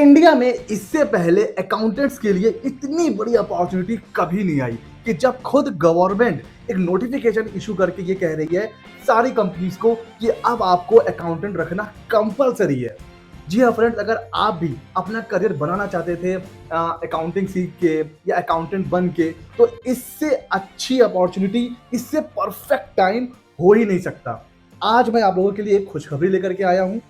India में इससे पहले अकाउंटेंट्स के लिए इतनी बड़ी अपॉर्चुनिटी कभी नहीं आई कि जब खुद गवर्नमेंट एक नोटिफिकेशन इशू करके ये कह रही है सारी कंपनीज को कि अब आपको अकाउंटेंट रखना कंपलसरी है। जी हाँ फ्रेंड्स, अगर आप भी अपना करियर बनाना चाहते थे अकाउंटिंग सीख के या अकाउंटेंट बन के, तो इससे अच्छी अपॉर्चुनिटी, इससे परफेक्ट टाइम हो ही नहीं सकता। आज मैं आप लोगों के लिए एक खुशखबरी लेकर के आया हूँ।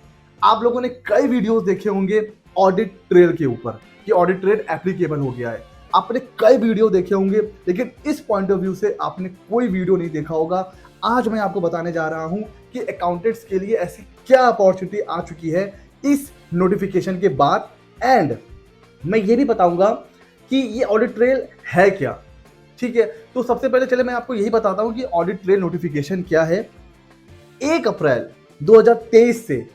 आप लोगों ने कई वीडियोस देखे होंगे ऑडिट ट्रेल के ऊपर कि ऑडिट ट्रेल एप्लीकेबल हो गया है। आपने कई वीडियो देखे होंगे, लेकिन इस पॉइंट ऑफ व्यू से आपने कोई वीडियो नहीं देखा होगा। आज मैं आपको बताने जा रहा हूं कि अकाउंटेंट्स के लिए ऐसी क्या अपॉर्चुनिटी आ चुकी है इस नोटिफिकेशन के बाद, एंड मैं ये भी बताऊंगा कि ये ऑडिट ट्रेल है क्या। ठीक है, तो सबसे पहले चले मैं आपको यही बताता हूं कि ऑडिट ट्रेल नोटिफिकेशन क्या है। 1 अप्रैल 2023 से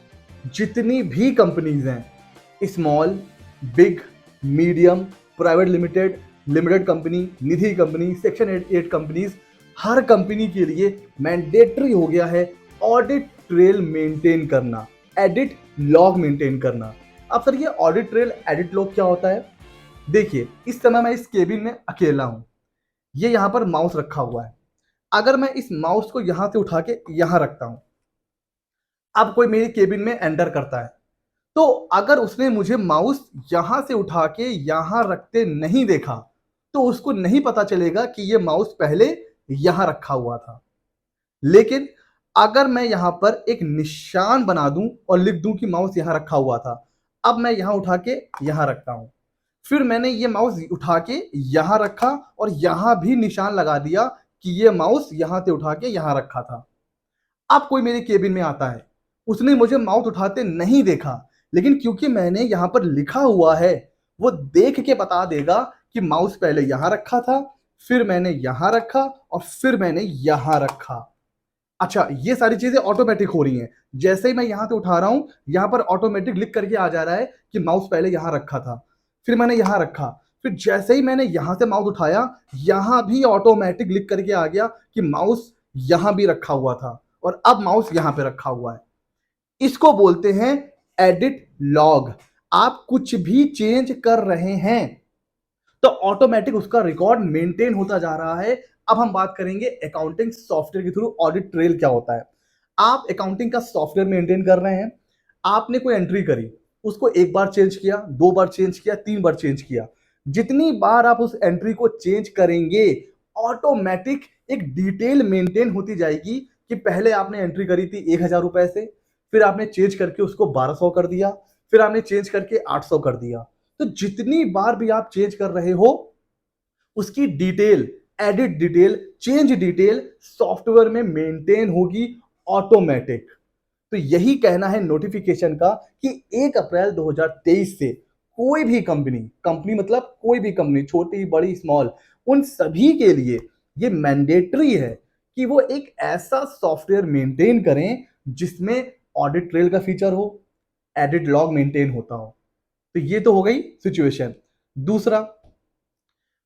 जितनी भी कंपनीज हैं, small, big, medium, private limited, limited company, Nidhi company, section 8 companies, हर कंपनी के लिए मैंडेटरी हो गया है ऑडिट ट्रेल मेंटेन करना, एडिट लॉग मेंटेन करना। अब सर, ये ऑडिट ट्रेल एडिट लॉग क्या होता है? देखिए, इस समय मैं इस केबिन में अकेला हूं, ये यहां पर माउस रखा हुआ है। अगर मैं इस माउस को यहां से उठा के यहां रखता हूं, अब कोई मेरी केबिन में एंटर करता है, तो अगर उसने मुझे माउस यहां से उठा के यहां रखते नहीं देखा, तो उसको नहीं पता चलेगा कि ये माउस पहले यहां रखा हुआ था। लेकिन अगर मैं यहां पर एक निशान बना दूं और लिख दूं कि माउस यहां रखा हुआ था, अब मैं यहां उठा के यहां रखता हूं, फिर मैंने ये माउस उठा के यहां रखा और यहां भी निशान लगा दिया कि ये माउस यहां से उठा के यहां रखा था। अब कोई मेरे केबिन में आता है, उसने मुझे माउस उठाते नहीं देखा, लेकिन क्योंकि मैंने यहां पर लिखा हुआ है, वो देख के बता देगा कि माउस पहले यहां रखा था, फिर मैंने यहां रखा और फिर मैंने यहां रखा। अच्छा, ये सारी चीजें ऑटोमेटिक हो रही हैं। जैसे ही मैं यहां से उठा रहा हूं, यहां पर ऑटोमेटिक लिख करके आ जा रहा है कि माउस पहले यहां रखा था, फिर मैंने यहां रखा, फिर जैसे ही मैंने यहां से माउस उठाया, यहां भी ऑटोमेटिक लिख करके आ गया कि माउस यहां भी रखा हुआ था और अब माउस यहां पे रखा हुआ है। इसको बोलते हैं एडिट लॉग। आप कुछ भी चेंज कर रहे हैं तो ऑटोमेटिक उसका रिकॉर्ड मेंटेन होता जा रहा है। अब हम बात करेंगे अकाउंटिंग सॉफ्टवेयर के थ्रू ऑडिट ट्रेल क्या होता है। आप अकाउंटिंग का सॉफ्टवेयर मेंटेन कर रहे हैं, आपने कोई एंट्री करी, उसको एक बार चेंज किया, 2 बार चेंज किया, 3 बार चेंज किया। जितनी बार आप उस एंट्री को चेंज करेंगे, ऑटोमेटिक एक डिटेल मेंटेन होती जाएगी कि पहले आपने एंट्री करी थी 1,000 रुपए से, फिर आपने चेंज करके उसको 1,200 कर दिया, फिर आपने चेंज करके 800 कर दिया। तो जितनी बार भी आप चेंज कर रहे हो, उसकी detail, edit detail, change detail software में मेंटेन होगी ऑटोमेटिक। तो यही कहना है नोटिफिकेशन का कि 1 अप्रैल 2023 से कोई भी कंपनी, कंपनी मतलब कोई भी कंपनी, छोटी, बड़ी, स्मॉल, उन सभी के लिए ये मैंडेटरी है कि वो एक ऐसा सॉफ्टवेयर मेंटेन करें जिसमें ऑडिट ट्रेल का फीचर हो, एडिट लॉग मेंटेन होता हो। तो ये तो हो गई सिचुएशन। दूसरा,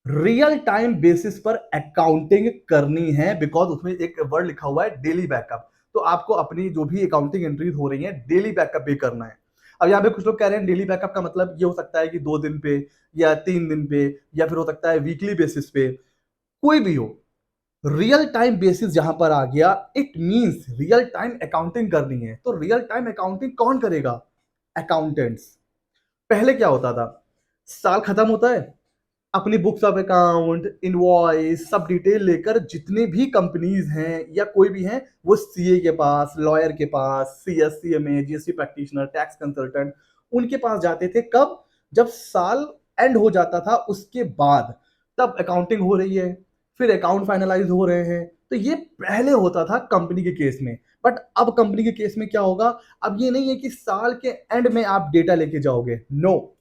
रियल टाइम बेसिस पर अकाउंटिंग करनी है, बिकॉज उसमें एक वर्ड लिखा हुआ है डेली बैकअप। तो आपको अपनी जो भी अकाउंटिंग एंट्रीज हो रही है डेली बैकअप पे करना है। अब यहाँ पे कुछ लोग कह रहे हैं डेली बैकअप का मतलब ये हो सकता है कि 2 दिन पे या 3 दिन पे, या फिर हो सकता है वीकली बेसिस पे, कोई भी हो। रियल टाइम बेसिस जहां पर आ गया, it means real time accounting करनी है। तो रियल टाइम अकाउंटिंग कौन करेगा? अकाउंटेंट्स। पहले क्या होता था, साल खत्म होता है, अपनी बुक्स ऑफ अकाउंट, इनवॉइस, सब डिटेल लेकर जितने भी कंपनीज हैं या कोई भी हैं, वो सीए के पास, लॉयर के पास, CS, CMA, GST practitioner, tax consultant, उनके पास जाते थे। कब? जब साल एंड हो जाता था उसके बाद, तब अकाउंटिंग हो रही है, फिर अकाउंट फाइनलाइज हो रहे हैं। तो ये पहले होता था कंपनी के केस में। बट अब कंपनी के केस में क्या होगा? अब ये नहीं है कि साल के एंड में आप डेटा लेके जाओगे, नो।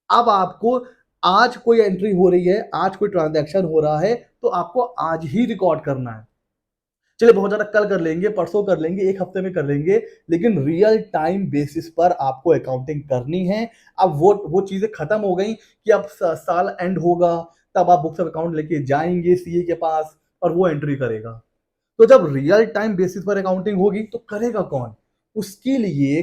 अब आपको आज कोई एंट्री हो रही है, आज कोई ट्रांजैक्शन हो रहा है, तो आपको आज ही रिकॉर्ड करना है। चलिए बहुत ज्यादा कल कर लेंगे, परसों कर लेंगे, एक हफ्ते में कर लेंगे, लेकिन रियल टाइम बेसिस पर आपको अकाउंटिंग करनी है। अब वो चीजें खत्म हो गई कि अब साल एंड होगा, तब आप बुक्स ऑफ अकाउंट लेके जाएंगे सीए के पास और वो एंट्री करेगा। तो जब रियल टाइम बेसिस पर अकाउंटिंग होगी तो करेगा कौन? उसके लिए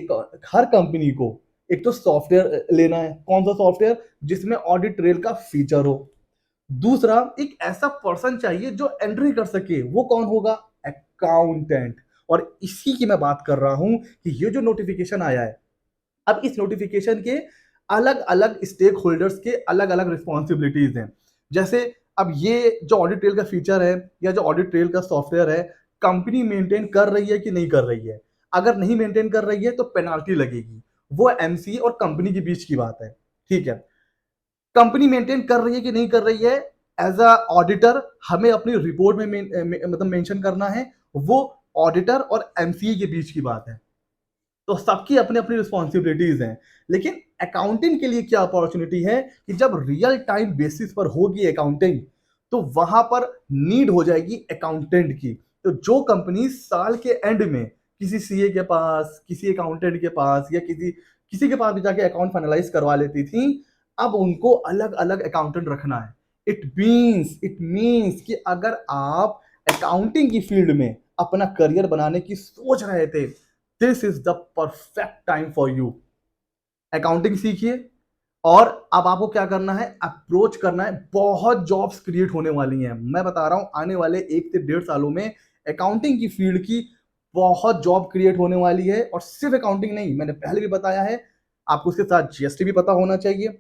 हर कंपनी को एक तो सॉफ्टवेयर लेना है, कौन सा सॉफ्टवेयर जिसमें ऑडिट ट्रेल का फीचर हो। दूसरा, एक ऐसा पर्सन चाहिए जो एंट्री कर सके, वो कौन होगा? अकाउंटेंट। और इसी की मैं बात कर रहा हूं कि ये जो नोटिफिकेशन आया है, अब इस नोटिफिकेशन के अलग अलग स्टेक होल्डर्स के अलग अलग रिस्पॉन्सिबिलिटीज हैं। जैसे अब ये जो ऑडिट ट्रेल का फीचर है या जो ऑडिट ट्रेल का सॉफ्टवेयर है, कंपनी मेंटेन कर रही है कि नहीं कर रही है? अगर नहीं मेंटेन कर रही है तो पेनाल्टी लगेगी। वो एमसीए और कंपनी के बीच की बात है, ठीक है। कंपनी मेंटेन कर रही है कि नहीं कर रही है, एज अ ऑडिटर हमें अपनी रिपोर्ट में मतलब मेंशन करना है। वो ऑडिटर और एमसीए के बीच की बात है। तो सबकी अपनी अपनी रिस्पॉन्सिबिलिटीज हैं। लेकिन अकाउंटिंग के लिए क्या अपॉर्चुनिटी है कि जब रियल टाइम बेसिस पर होगी अकाउंटिंग, तो वहां पर नीड हो जाएगी अकाउंटेंट की। तो जो कंपनी साल के एंड में किसी सीए के पास, किसी अकाउंटेंट के पास या किसी किसी के पास भी जाके अकाउंट फाइनलाइज करवा लेती थी, अब उनको अलग अलग अकाउंटेंट रखना है। इट मीन्स कि अगर आप अकाउंटिंग की फील्ड में अपना करियर बनाने की सोच रहे थे, this is the perfect time for you. Accounting सीखिए और अब आपको क्या करना है, अप्रोच करना है। बहुत जॉब्स क्रिएट होने वाली हैं, मैं बता रहा हूं, आने वाले 1 से 1.5 सालों में अकाउंटिंग की फील्ड की बहुत जॉब क्रिएट होने वाली है। और सिर्फ अकाउंटिंग नहीं, मैंने पहले भी बताया है, आपको उसके साथ जीएसटी भी पता होना चाहिए,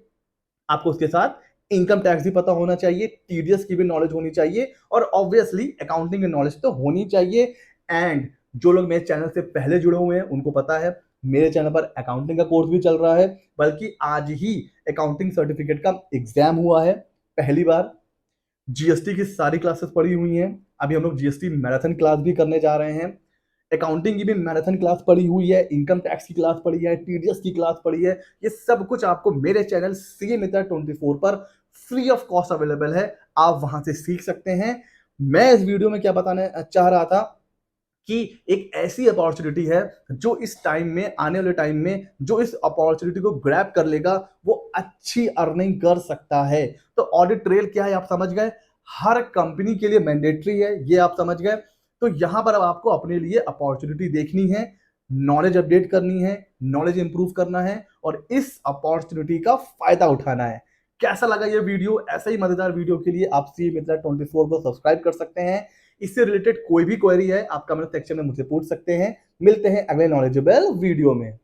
आपको उसके साथ इनकम टैक्स भी पता होना चाहिए, टीडीएस की भी नॉलेज होनी चाहिए, और ऑब्वियसली अकाउंटिंग की नॉलेज तो होनी चाहिए। एंड जो लोग मेरे चैनल से पहले जुड़े हुए हैं उनको पता है, मेरे चैनल पर अकाउंटिंग का कोर्स भी चल रहा है। बल्कि आज ही अकाउंटिंग सर्टिफिकेट का एग्जाम हुआ है, पहली बार। जीएसटी की सारी क्लासेस पढ़ी हुई हैं। अभी हम लोग जीएसटी मैराथन क्लास भी करने जा रहे हैं। अकाउंटिंग की भी मैराथन क्लास पड़ी हुई है, इनकम टैक्स की क्लास पड़ी है, टीडीएस की क्लास पड़ी है। ये सब कुछ आपको मेरे चैनल सीए मित्र 24 पर फ्री ऑफ कॉस्ट अवेलेबल है, आप वहां से सीख सकते हैं। मैं इस वीडियो में क्या बताना चाह रहा था कि एक ऐसी अपॉर्चुनिटी है जो इस टाइम में, आने वाले टाइम में, जो इस अपॉर्चुनिटी को ग्रैब कर लेगा वो अच्छी अर्निंग कर सकता है। तो ऑडिट ट्रेल क्या है आप समझ गए, हर कंपनी के लिए मैंडेटरी है, ये आप समझ गए। तो यहां पर अब आपको अपने लिए अपॉर्चुनिटी देखनी है, नॉलेज अपडेट करनी है, नॉलेज इंप्रूव करना है और इस अपॉर्चुनिटी का फायदा उठाना है। कैसा लगा ये वीडियो? ऐसा ही मजेदार वीडियो के लिए आप सी मित्रा 24 को सब्सक्राइब कर सकते हैं। इससे रिलेटेड कोई भी क्वेरी है आप कमेंट सेक्शन में मुझसे पूछ सकते हैं। मिलते हैं अगले नॉलेजेबल वीडियो में।